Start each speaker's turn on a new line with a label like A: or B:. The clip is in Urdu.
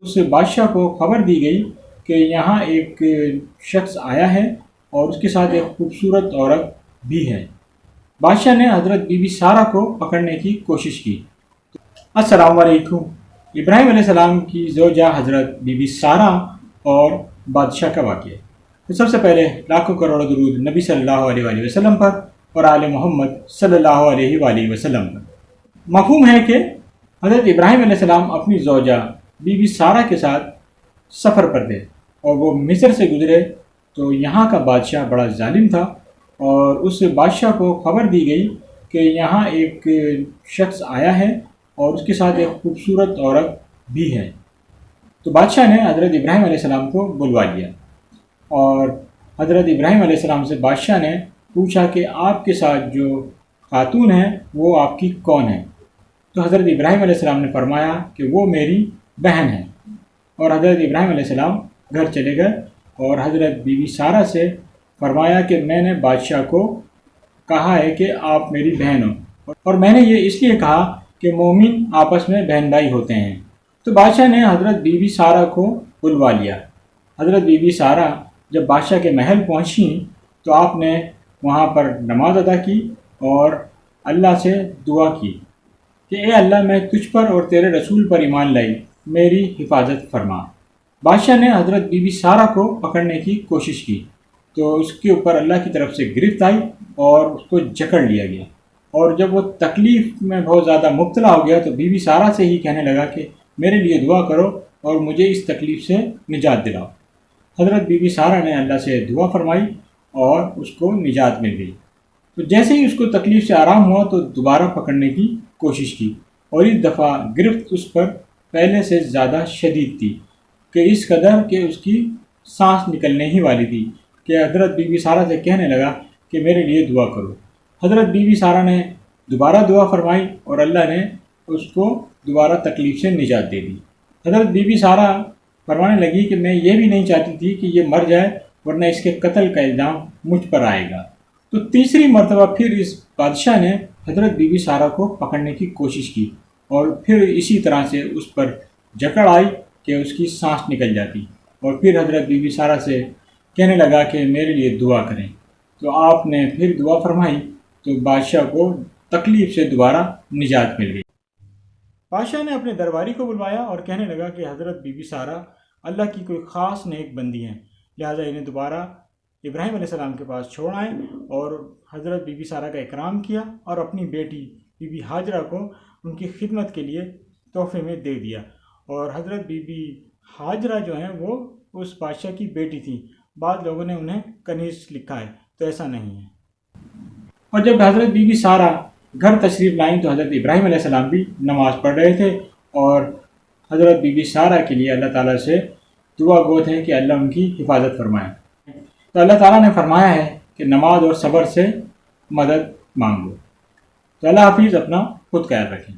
A: اس بادشاہ کو خبر دی گئی کہ یہاں ایک شخص آیا ہے اور اس کے ساتھ ایک خوبصورت عورت بھی ہے۔ بادشاہ نے حضرت بی بی سارہ کو پکڑنے کی کوشش کی۔ السلام علیکم۔ ابراہیم علیہ السلام کی زوجہ حضرت بی بی سارہ اور بادشاہ کا واقعہ۔ تو سب سے پہلے لاکھوں کروڑوں درود نبی صلی اللہ علیہ وآلہ وسلم پر اور آل محمد صلی اللہ علیہ وآلہ وسلم پر۔ مفہوم ہے کہ حضرت ابراہیم علیہ السلام اپنی زوجہ بی بی سارہ کے ساتھ سفر پر تھے اور وہ مصر سے گزرے تو یہاں کا بادشاہ بڑا ظالم تھا اور اس بادشاہ کو خبر دی گئی کہ یہاں ایک شخص آیا ہے اور اس کے ساتھ ایک خوبصورت عورت بھی ہے۔ تو بادشاہ نے حضرت ابراہیم علیہ السلام کو بلوا لیا اور حضرت ابراہیم علیہ السلام سے بادشاہ نے پوچھا کہ آپ کے ساتھ جو خاتون ہے وہ آپ کی کون ہے؟ تو حضرت ابراہیم علیہ السلام نے فرمایا کہ وہ میری بہن ہے، اور حضرت ابراہیم علیہ السلام گھر چلے گئے اور حضرت بی بی سارہ سے فرمایا کہ میں نے بادشاہ کو کہا ہے کہ آپ میری بہن ہو، اور میں نے یہ اس لیے کہا کہ مومن آپس میں بہن بھائی ہوتے ہیں۔ تو بادشاہ نے حضرت بی بی سارہ کو بلوا لیا۔ حضرت بی بی سارہ جب بادشاہ کے محل پہنچیں تو آپ نے وہاں پر نماز ادا کی اور اللہ سے دعا کی کہ اے اللہ، میں تجھ پر اور تیرے رسول پر ایمان لائی، میری حفاظت فرما۔ بادشاہ نے حضرت بی بی سارہ کو پکڑنے کی کوشش کی تو اس کے اوپر اللہ کی طرف سے گرفت آئی اور اس کو جکڑ لیا گیا، اور جب وہ تکلیف میں بہت زیادہ مبتلا ہو گیا تو بی بی سارہ سے ہی کہنے لگا کہ میرے لیے دعا کرو اور مجھے اس تکلیف سے نجات دلاؤ۔ حضرت بی بی سارہ نے اللہ سے دعا فرمائی اور اس کو نجات مل گئی۔ تو جیسے ہی اس کو تکلیف سے آرام ہوا تو دوبارہ پکڑنے کی کوشش کی، اور اس دفعہ گرفت اس پر پہلے سے زیادہ شدید تھی کہ اس قدر کہ اس کی سانس نکلنے ہی والی تھی کہ حضرت بی بی سارہ سے کہنے لگا کہ میرے لیے دعا کرو۔ حضرت بی بی سارہ نے دوبارہ دعا فرمائی اور اللہ نے اس کو دوبارہ تکلیف سے نجات دے دی۔ حضرت بی بی سارہ فرمانے لگی کہ میں یہ بھی نہیں چاہتی تھی کہ یہ مر جائے، ورنہ اس کے قتل کا الزام مجھ پر آئے گا۔ تو تیسری مرتبہ پھر اس بادشاہ نے حضرت بی بی سارہ کو پکڑنے کی کوشش کی، اور پھر اسی طرح سے اس پر جکڑ آئی کہ اس کی سانس نکل جاتی، اور پھر حضرت بی بی سارہ سے کہنے لگا کہ میرے لیے دعا کریں۔ تو آپ نے پھر دعا فرمائی تو بادشاہ کو تکلیف سے دوبارہ نجات مل گئی۔ بادشاہ نے اپنے درباری کو بلوایا اور کہنے لگا کہ حضرت بی بی سارہ اللہ کی کوئی خاص نیک بندی ہیں، لہٰذا انہیں دوبارہ ابراہیم علیہ السلام کے پاس چھوڑ آئیں، اور حضرت بی بی سارہ کا اکرام کیا اور اپنی بیٹی بی بی ہاجرہ کو ان کی خدمت کے لیے تحفے میں دے دیا۔ اور حضرت بی بی ہاجرہ جو ہیں وہ اس بادشاہ کی بیٹی تھیں، بعض لوگوں نے انہیں کنیز لکھا ہے، تو ایسا نہیں ہے۔ اور جب حضرت بی بی سارہ گھر تشریف لائیں تو حضرت ابراہیم علیہ السلام بھی نماز پڑھ رہے تھے، اور حضرت بی بی سارہ کے لیے اللہ تعالیٰ سے دعا گو تھے کہ اللہ ان کی حفاظت فرمائے۔ تو اللہ تعالیٰ نے فرمایا ہے کہ نماز اور صبر سے مدد مانگو۔ تو اللہ حافظ، اپنا خود خیال رکھیں۔